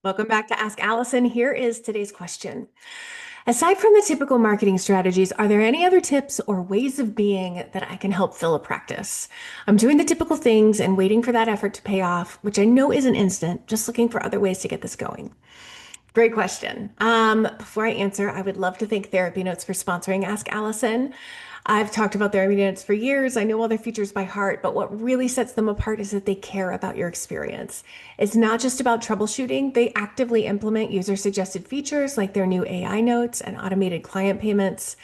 Welcome back to Ask Allison. Here is today's question. Aside from the typical marketing strategies, are there any other tips or ways of being that I can help fill a practice? I'm doing the typical things and waiting for that effort to pay off, which I know isn't instant, just looking for other ways to get this going. Great question. Before I answer, I would love to thank Therapy Notes for sponsoring Ask Allison. I've talked about Therapy Notes for years. I know all their features by heart, but what really sets them apart is that they care about your experience. It's not just about troubleshooting. They actively implement user-suggested features like their new AI notes and automated client payments.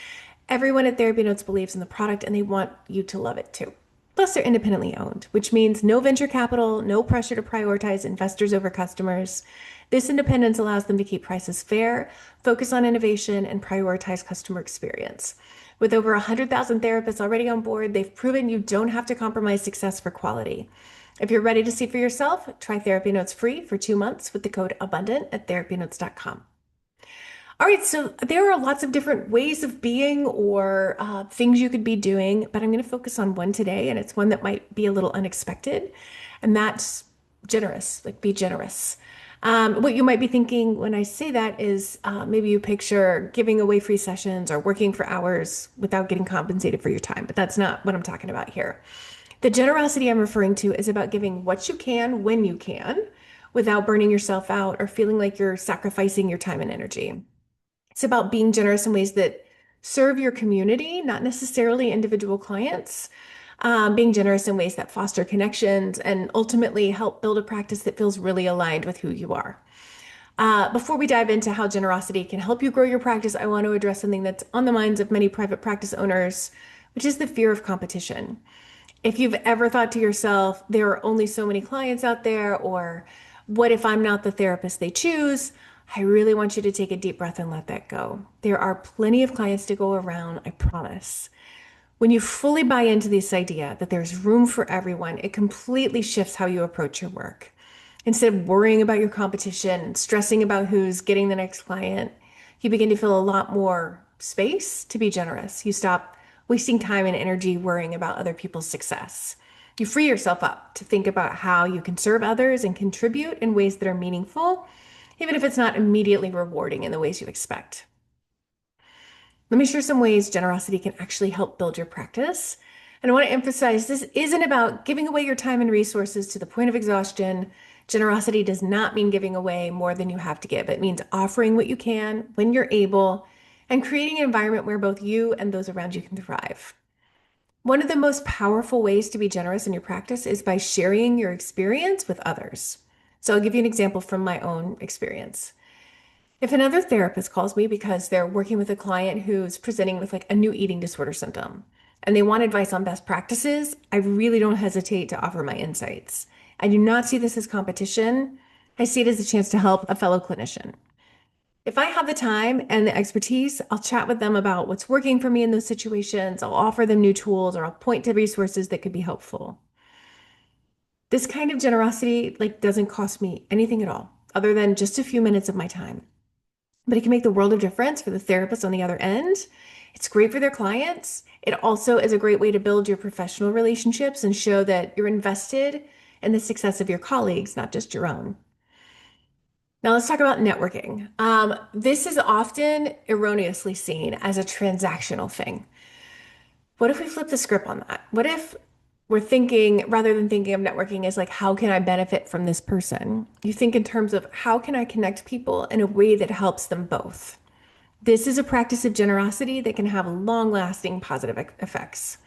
Everyone at Therapy Notes believes in the product and they want you to love it too. Plus, they're independently owned, which means no venture capital, no pressure to prioritize investors over customers. This independence allows them to keep prices fair, focus on innovation, and prioritize customer experience. With over 100,000 therapists already on board, they've proven you don't have to compromise success for quality. If you're ready to see for yourself, try Therapy Notes free for 2 months with the code ABUNDANT at therapynotes.com. All right, so there are lots of different ways of being or things you could be doing, but I'm going to focus on one today, and it's one that might be a little unexpected, and that's generous, like be generous. What you might be thinking when I say that is maybe you picture giving away free sessions or working for hours without getting compensated for your time, but that's not what I'm talking about here. The generosity I'm referring to is about giving what you can when you can without burning yourself out or feeling like you're sacrificing your time and energy. It's about being generous in ways that serve your community, not necessarily individual clients. Being generous in ways that foster connections and ultimately help build a practice that feels really aligned with who you are. Before we dive into how generosity can help you grow your practice, I want to address something that's on the minds of many private practice owners, which is the fear of competition. If you've ever thought to yourself, there are only so many clients out there, or what if I'm not the therapist they choose? I really want you to take a deep breath and let that go. There are plenty of clients to go around, I promise. When you fully buy into this idea that there's room for everyone, it completely shifts how you approach your work. Instead of worrying about your competition and stressing about who's getting the next client, you begin to feel a lot more space to be generous. You stop wasting time and energy worrying about other people's success. You free yourself up to think about how you can serve others and contribute in ways that are meaningful, even if it's not immediately rewarding in the ways you expect. Let me share some ways generosity can actually help build your practice. And I want to emphasize this isn't about giving away your time and resources to the point of exhaustion. Generosity does not mean giving away more than you have to give. It means offering what you can when you're able and creating an environment where both you and those around you can thrive. One of the most powerful ways to be generous in your practice is by sharing your experience with others. So I'll give you an example from my own experience. If another therapist calls me because they're working with a client who's presenting with like a new eating disorder symptom and they want advice on best practices, I really don't hesitate to offer my insights. I do not see this as competition. I see it as a chance to help a fellow clinician. If I have the time and the expertise, I'll chat with them about what's working for me in those situations. I'll offer them new tools or I'll point to resources that could be helpful. This kind of generosity doesn't cost me anything at all other than just a few minutes of my time. But it can make the world of difference for the therapist on the other end. It's great for their clients. It also is a great way to build your professional relationships and show that you're invested in the success of your colleagues, not just your own. Now let's talk about networking. This is often erroneously seen as a transactional thing. What if we flip the script on that? What if we're thinking, rather than thinking of networking as like, how can I benefit from this person? You think in terms of how can I connect people in a way that helps them both? This is a practice of generosity that can have long-lasting positive effects.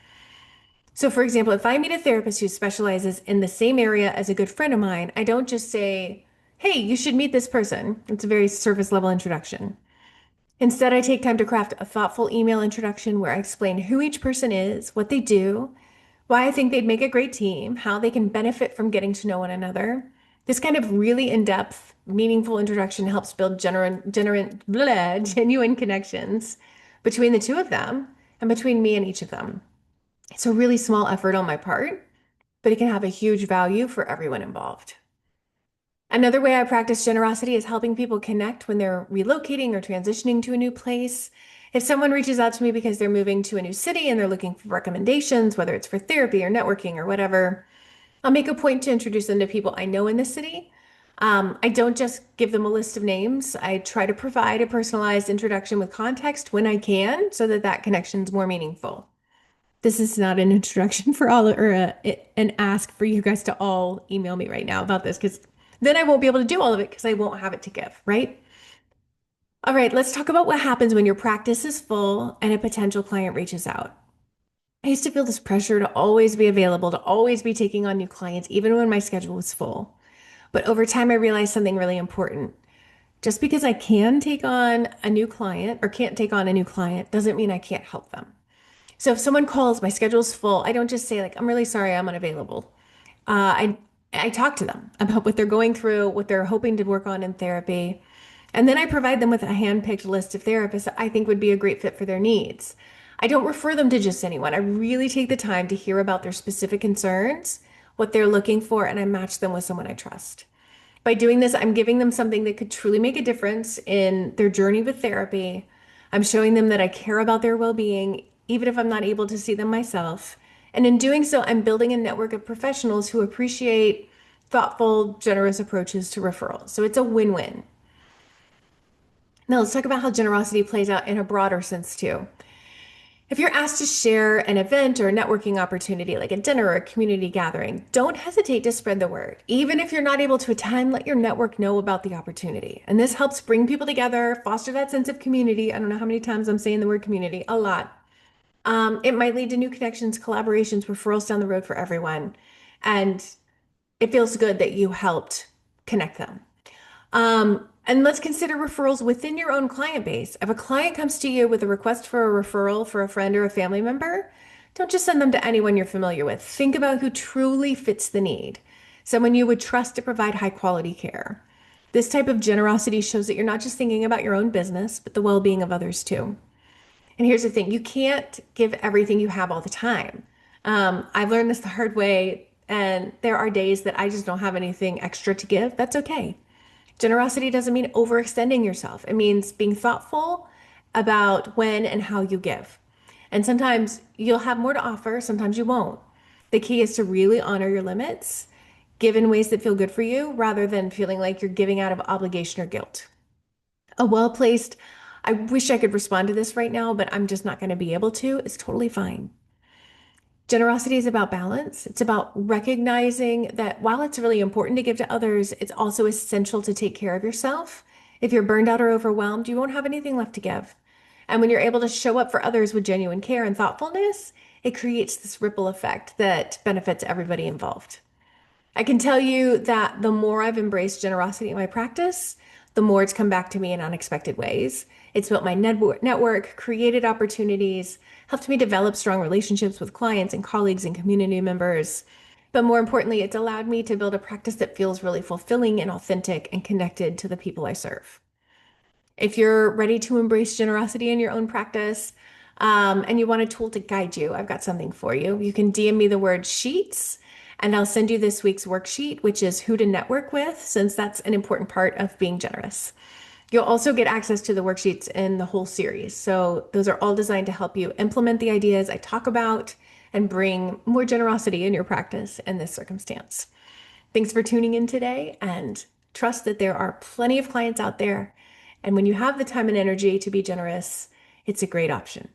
So, for example, if I meet a therapist who specializes in the same area as a good friend of mine, I don't just say, hey, you should meet this person. It's a very surface level introduction. Instead, I take time to craft a thoughtful email introduction where I explain who each person is, what they do, why I think they'd make a great team, how they can benefit from getting to know one another. This kind of really in-depth, meaningful introduction helps build genuine connections between the two of them and between me and each of them. It's a really small effort on my part, but it can have a huge value for everyone involved. Another way I practice generosity is helping people connect when they're relocating or transitioning to a new place. If someone reaches out to me because they're moving to a new city and they're looking for recommendations, whether it's for therapy or networking or whatever, I'll make a point to introduce them to people I know in the city. I don't just give them a list of names. I try to provide a personalized introduction with context when I can so that that connection is more meaningful. This is not an introduction for all or an ask for you guys to all email me right now about this because then I won't be able to do all of it because I won't have it to give, right? All right, let's talk about what happens when your practice is full and a potential client reaches out. I used to feel this pressure to always be available, to always be taking on new clients, even when my schedule was full. But over time, I realized something really important. Just because I can take on a new client or can't take on a new client doesn't mean I can't help them. So if someone calls, my schedule's full, I don't just say like, I'm really sorry, I'm unavailable. I talk to them about what they're going through, what they're hoping to work on in therapy. And then I provide them with a hand-picked list of therapists that I think would be a great fit for their needs. I don't refer them to just anyone. I really take the time to hear about their specific concerns, what they're looking for, and I match them with someone I trust. By doing this, I'm giving them something that could truly make a difference in their journey with therapy. I'm showing them that I care about their well being, even if I'm not able to see them myself. And in doing so, I'm building a network of professionals who appreciate thoughtful, generous approaches to referrals. So it's a win win. Now, let's talk about how generosity plays out in a broader sense, too. If you're asked to share an event or a networking opportunity like a dinner or a community gathering, don't hesitate to spread the word. Even if you're not able to attend, let your network know about the opportunity. And this helps bring people together, foster that sense of community. I don't know how many times I'm saying the word community, a lot. It might lead to new connections, collaborations, referrals down the road for everyone. And it feels good that you helped connect them. And let's consider referrals within your own client base. If a client comes to you with a request for a referral for a friend or a family member, don't just send them to anyone you're familiar with. Think about who truly fits the need, someone you would trust to provide high quality care. This type of generosity shows that you're not just thinking about your own business, but the well being of others too. And here's the thing, you can't give everything you have all the time. I've learned this the hard way, and there are days that I just don't have anything extra to give. That's okay. Generosity doesn't mean overextending yourself. It means being thoughtful about when and how you give. And sometimes you'll have more to offer, sometimes you won't. The key is to really honor your limits, give in ways that feel good for you rather than feeling like you're giving out of obligation or guilt. A well placed, I wish I could respond to this right now, but I'm just not going to be able to, is totally fine. Generosity is about balance. It's about recognizing that while it's really important to give to others, it's also essential to take care of yourself. If you're burned out or overwhelmed, you won't have anything left to give. And when you're able to show up for others with genuine care and thoughtfulness, it creates this ripple effect that benefits everybody involved. I can tell you that the more I've embraced generosity in my practice, the more it's come back to me in unexpected ways. It's built my network, created opportunities, helped me develop strong relationships with clients and colleagues and community members. But more importantly, it's allowed me to build a practice that feels really fulfilling and authentic and connected to the people I serve. If you're ready to embrace generosity in your own practice, and you want a tool to guide you, I've got something for you. You can DM me the word sheets, and I'll send you this week's worksheet, which is who to network with, since that's an important part of being generous. You'll also get access to the worksheets in the whole series. So those are all designed to help you implement the ideas I talk about and bring more generosity in your practice in this circumstance. Thanks for tuning in today, and trust that there are plenty of clients out there. And when you have the time and energy to be generous, it's a great option.